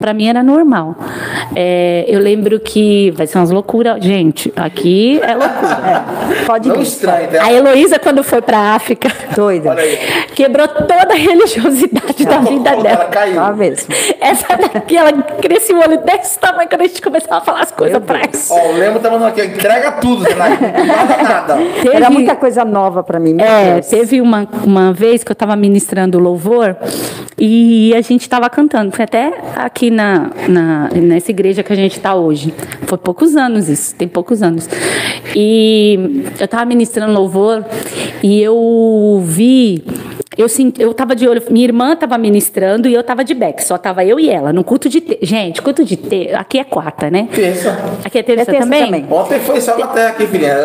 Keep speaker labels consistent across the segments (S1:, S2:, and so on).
S1: Pra mim era normal. Eu lembro que vai ser umas loucuras. Gente, aqui é loucura.
S2: Pode
S3: Não
S2: ir.
S3: estranho, né?
S1: A Heloísa, quando foi pra África,
S2: Doida.
S3: Olha aí.
S1: quebrou toda a religiosidade da vida
S3: Ela
S1: dela.
S3: caiu.
S2: Tá mesmo.
S1: Essa daqui, ela cresceu o olho desse tamanho quando a gente começava a falar as coisas pra ela.
S3: Ó, o Lemo tá mandando aqui, entrega tudo, Zenaide. Não guarda nada.
S2: Era muita coisa nova pra mim. Meu Deus.
S1: Teve uma vez que eu estava ministrando louvor e a gente estava cantando. Foi até aqui nessa igreja que a gente está hoje. Foi poucos anos isso, tem poucos anos. E eu estava ministrando louvor e eu vi... Eu tava de olho, minha irmã estava ministrando e eu estava de back, só tava eu e ela, no culto de terça. Gente, culto de terça, aqui é quarta, né?
S3: Terça.
S1: Aqui é terça,
S2: terça
S1: também?
S3: Ontem foi só na terra aqui, filhinha.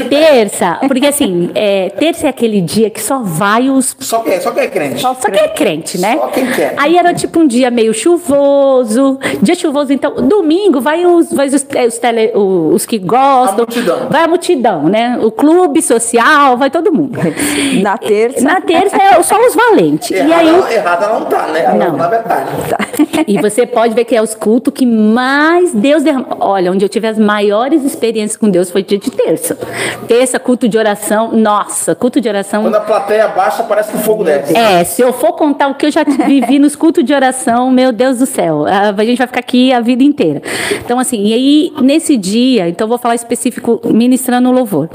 S1: Terça, porque assim, terça é aquele dia que só vai os...
S3: Só quem é crente.
S1: Só quem é crente, né?
S3: Só quem quer.
S1: Aí era tipo um dia meio chuvoso, dia chuvoso, então, domingo vai os que gostam.
S3: A multidão.
S1: Vai a multidão, né? O clube social, vai todo mundo.
S2: Na terça.
S1: Na terça é só os valentes. E aí...
S3: Errada não tá, né?
S1: Não.
S3: Na verdade.
S1: E você pode ver que é os cultos que mais Deus derrama. Olha, onde eu tive as maiores experiências com Deus foi dia de terça. Terça, culto de oração. Nossa, culto de oração.
S3: Quando a plateia baixa, parece que o fogo desce.
S1: Se eu for contar o que eu já vivi nos cultos de oração, meu Deus do céu, a gente vai ficar aqui a vida inteira. Então, assim, e aí, nesse dia, então eu vou falar específico, ministrando louvor.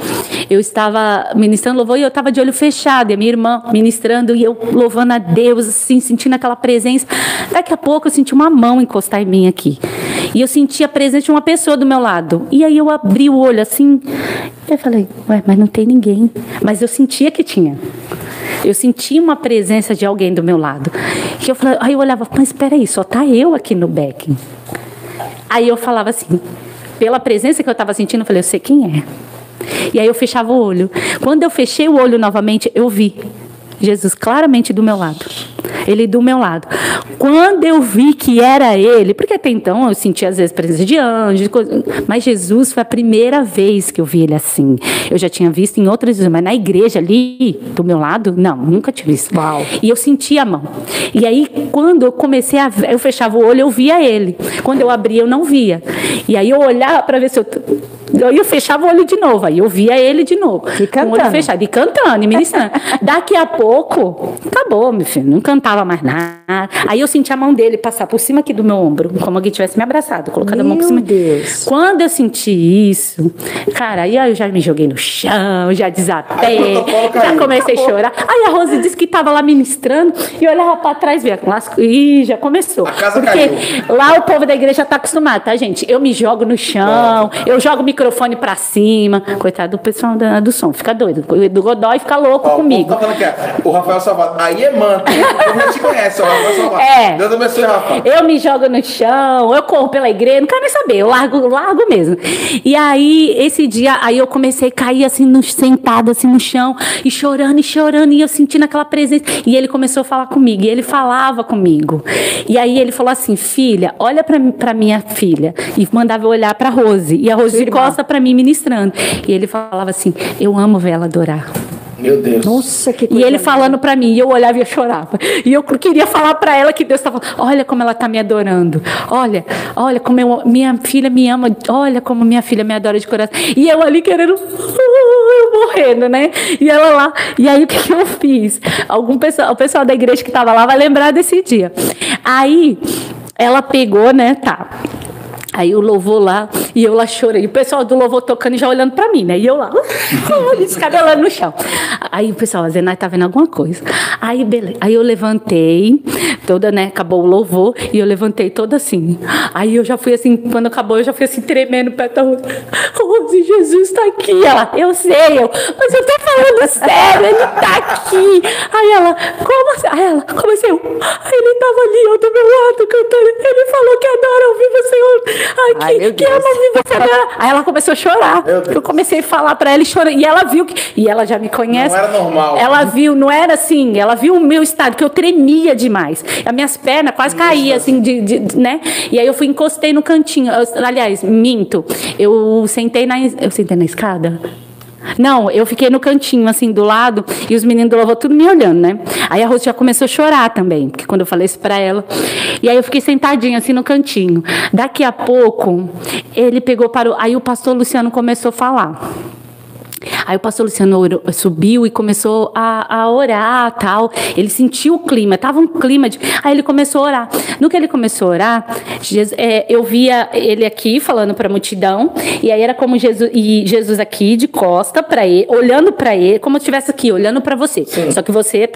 S1: Eu estava ministrando louvor e eu estava de olho fechado, e a minha irmã ministrando, e eu louvando a Deus, assim, sentindo aquela presença. Daqui a pouco eu senti uma mão encostar em mim aqui. E eu senti a presença de uma pessoa do meu lado. E aí eu abri o olho assim, e eu falei, ué, mas não tem ninguém. Mas eu sentia que tinha. Eu sentia uma presença de alguém do meu lado. Que eu falei, aí eu olhava, mas espera aí, só tá eu aqui no backing. Aí eu falava assim, pela presença que eu estava sentindo, eu falei, eu sei quem é. E aí eu fechava o olho. Quando eu fechei o olho novamente, eu vi Jesus claramente do meu lado. Ele do meu lado. Quando eu vi que era ele, porque até então eu sentia às vezes presença de anjos, mas Jesus foi a primeira vez que eu vi ele assim. Eu já tinha visto em outras vezes, mas na igreja ali, do meu lado, não, nunca tinha visto.
S2: Uau.
S1: E eu sentia a mão. E aí, quando eu comecei a ver, eu fechava o olho, eu via ele. Quando eu abria, eu não via. E aí eu olhava para ver se eu fechava o olho de novo, aí eu via ele de novo.
S2: E cantando.
S1: Com o olho fechado, e cantando, e ministrando. Daqui a pouco, acabou, meu filho, não cantava mais nada. Aí eu senti a mão dele passar por cima aqui do meu ombro, como alguém tivesse me abraçado, colocado a mão por cima.
S2: Meu Deus.
S1: Quando eu senti isso, cara, aí eu já me joguei no chão, já desatei, já comecei a chorar. Aí a Rose disse que estava lá ministrando, e eu olhava para trás, via, e já começou.
S3: A casa
S1: porque
S3: caiu.
S1: lá o povo da igreja está acostumado, tá, gente? Eu me jogo no chão, eu jogo o microfone para cima. Coitado do pessoal do som, fica doido. Do Godói fica louco comigo.
S3: Tá falando que o Rafael Salvador. Aí é manto. A gente conhece, o Rafael Salvador. Deus abençoe, Rafael.
S1: Eu me jogo no chão, eu corro pela igreja, não quero nem saber, eu largo mesmo. E aí, esse dia, aí eu comecei a cair assim, sentada assim no chão, e chorando, e eu sentindo aquela presença. E ele começou a falar comigo, e ele falava comigo. E aí ele falou assim, filha, olha pra minha filha. E mandava eu olhar pra Rose. E a Rose encosta pra mim ministrando. E ele falava assim, eu amo ver ela adorar.
S3: Meu Deus.
S2: Nossa, que
S1: E
S2: coisa
S1: ele
S2: linda.
S1: falando pra mim, e eu olhava e eu chorava. E eu queria falar pra ela que Deus estava falando, olha como ela tá me adorando. Olha como minha filha me ama. Olha como minha filha me adora de coração. E eu ali querendo, eu morrendo, né? E ela lá. E aí o que eu fiz? O pessoal da igreja que tava lá vai lembrar desse dia. Aí ela pegou, né? Tá. Aí o louvor lá, e eu lá chorei. O pessoal do louvor tocando e já olhando pra mim, né? E eu lá, descabelando no chão. Aí o pessoal, a Zenai tá vendo alguma coisa. Aí, beleza. Aí eu levantei, toda, né? Acabou o louvor, e eu levantei toda assim. Aí eu já fui assim, quando acabou, eu já fui assim, tremendo perto da Rose. Rose, Jesus tá aqui. Ela, eu sei, mas eu tô falando sério, ele tá aqui. Aí ela, como assim? Aí ela, como assim? Ele tava ali, ó, do meu lado, cantando. Ele falou que adora ouvir você.
S2: Ai, meu
S1: Que
S2: Deus.
S1: ama ouvir você adora. Aí ela começou a chorar. Eu comecei a falar pra ela e chorando. E ela viu que. E ela já me conhece.
S3: Não era normal.
S1: Ela viu, não era assim. Ela viu o meu estado, que eu tremia demais. As minhas pernas quase caíam, assim, né? E aí eu fui, encostei no cantinho. Aliás, minto. Eu sentei na escada. Não, eu fiquei no cantinho, assim, do lado, e os meninos do louvor tudo me olhando, né? Aí a Rose já começou a chorar também, porque quando eu falei isso pra ela. E aí eu fiquei sentadinha, assim, no cantinho. Daqui a pouco, ele pegou, parou. Aí o pastor Luciano começou a falar. Aí o pastor Luciano subiu e começou a orar, tal. Ele sentiu o clima, estava um clima de... Aí ele começou a orar. No que ele começou a orar, eu via ele aqui falando para a multidão, e aí era como Jesus aqui de costa para ele, olhando para ele, como se estivesse aqui olhando para você. Sim. Só que você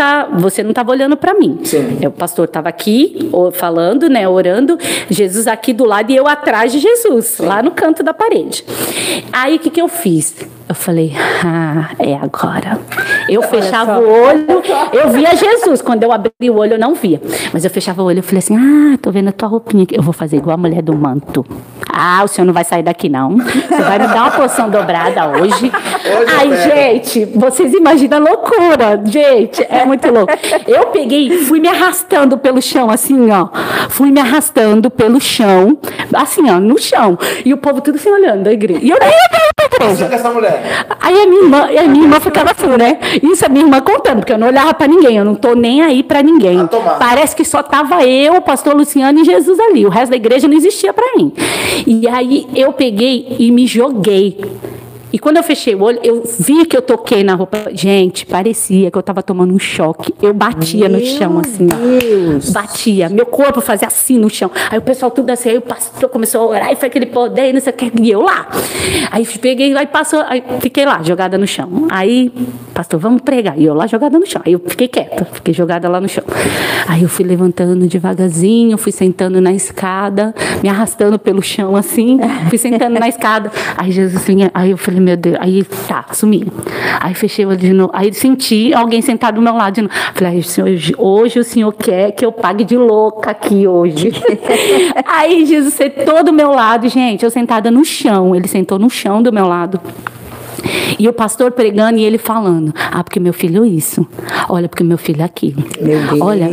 S1: não estava olhando para mim. Sim. O pastor estava aqui falando, né, orando, Jesus aqui do lado e eu atrás de Jesus, sim, lá no canto da parede. Aí o que eu fiz? Eu falei, é agora. Eu fechava o olho, eu via Jesus. Quando eu abri o olho, eu não via. Mas eu fechava o olho, eu falei assim, tô vendo a tua roupinha aqui. Eu vou fazer igual a mulher do manto. O senhor não vai sair daqui, não. Você vai me dar uma porção dobrada hoje. Ai, gente, vocês imaginam a loucura. Gente, é muito louco. Eu peguei, fui me arrastando pelo chão, assim, ó. Fui me arrastando pelo chão, assim, ó, no chão. E o povo tudo assim, olhando da igreja. E eu nem olhava pra igreja. Essa mulher. Aí a minha irmã ficava assim, né? Isso a minha irmã contando, porque eu não olhava pra ninguém, eu não tô nem aí pra ninguém. Parece que só tava eu, o pastor Luciano e Jesus ali. O resto da igreja não existia pra mim. E aí eu peguei e me joguei. E quando eu fechei o olho, eu vi que eu toquei na roupa. Gente, parecia que eu estava tomando um choque. Eu batia no chão, assim, ó. Batia. Meu corpo fazia assim no chão. Aí o pessoal tudo assim, aí o pastor começou a orar, e foi aquele poder, não sei o que, e eu lá. Aí peguei, aí passou, aí fiquei lá, jogada no chão. Aí, pastor, vamos pregar. E eu lá, jogada no chão. Aí eu fiquei quieta, fiquei jogada lá no chão. Aí eu fui levantando devagarzinho, fui sentando na escada, me arrastando pelo chão, assim, fui sentando na escada. Aí Jesus vinha, aí eu falei, meu Deus, aí sumi. Aí fechei o olho de novo, aí senti alguém sentado do meu lado de novo. Falei, hoje o senhor quer que eu pague de louca aqui hoje. Aí Jesus sentou do meu lado, gente, eu sentada no chão, ele sentou no chão do meu lado. E o pastor pregando e ele falando, porque meu filho isso, olha, porque meu filho é aquilo. Meu Deus. Olha,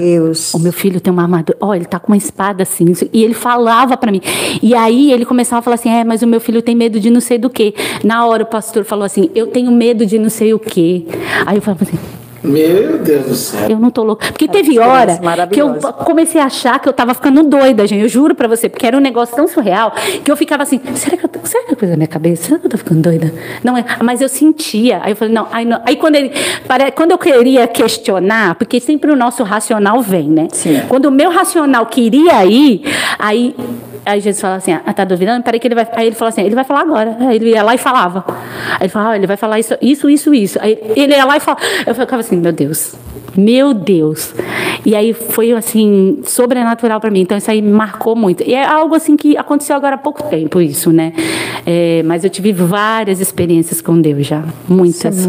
S1: o meu filho tem uma armadura, olha, ele tá com uma espada assim, e ele falava para mim. E aí ele começava a falar assim, mas o meu filho tem medo de não sei do quê. Na hora o pastor falou assim, eu tenho medo de não sei o quê. Aí eu falava assim,
S3: meu Deus do céu.
S1: Eu não tô louca. Porque teve hora que eu comecei a achar que eu tava ficando doida, gente. Eu juro pra você, porque era um negócio tão surreal que eu ficava assim, será que é coisa da minha cabeça? Será que eu tô ficando doida? Não é. Mas eu sentia. Aí eu falei, não. Aí quando eu queria questionar, porque sempre o nosso racional vem, né? Sim. Quando o meu racional queria ir, aí Jesus falava assim, tá duvidando? Peraí que ele vai... Aí ele falou assim, ele vai falar agora. Aí ele ia lá e falava. Aí ele falava, ele vai falar isso. Aí ele ia lá e falava. Eu ficava assim, meu Deus. E aí foi, assim, sobrenatural para mim. Então isso aí me marcou muito. E é algo, assim, que aconteceu agora há pouco tempo, isso, né? Mas eu tive várias experiências com Deus já. Muitas.